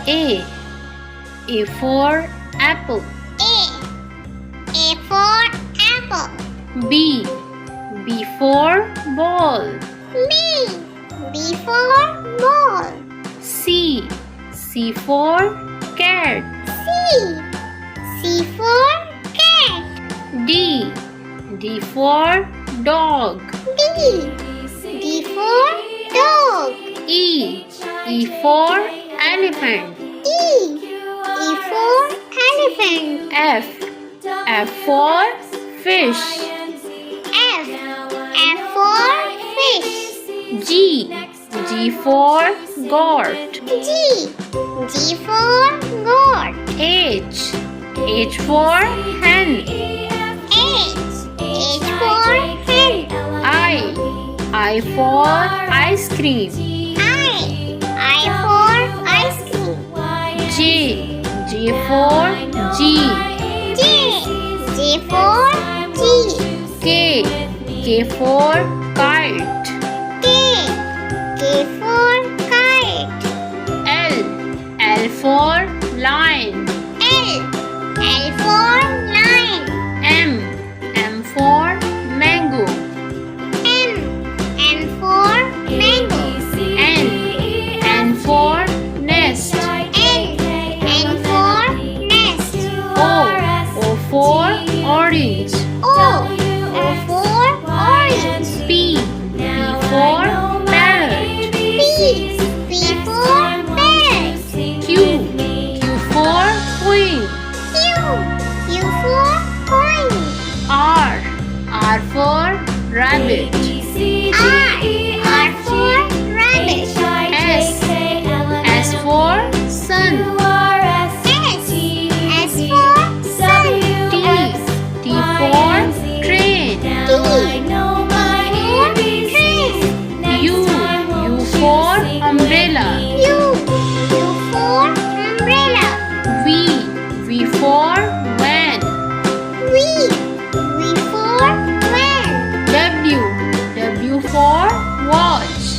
A. A for apple. A for apple. B. B for ball. B. B for ball. C. C for cat. C. C for cat. D. D for dog. D. D for dog. E. E for elephant. E. E for elephant. F. F for fish. F. F for fish. G. G for goat. G. G for goat. H. H for hen. H. H for hen. I for ice cream. I for ice cream. J. J for G. J. J for G. K. K for kite. K. K for kite. L. L for lion. L. L for lion. M. M for mango. M. M for mango. N. N for nest. N. N for nest. O. O for orange. O. O for orange. P. P for parrot. P. P for parrot. Q. Q for queen. Q. Q for coin. R. R for rabbit. R. R for rabbit. S. S for sun. S. S for sun. T. T for train. U. U for umbrella. U. U for umbrella. V. V for van. V. V for van. W. W for watch.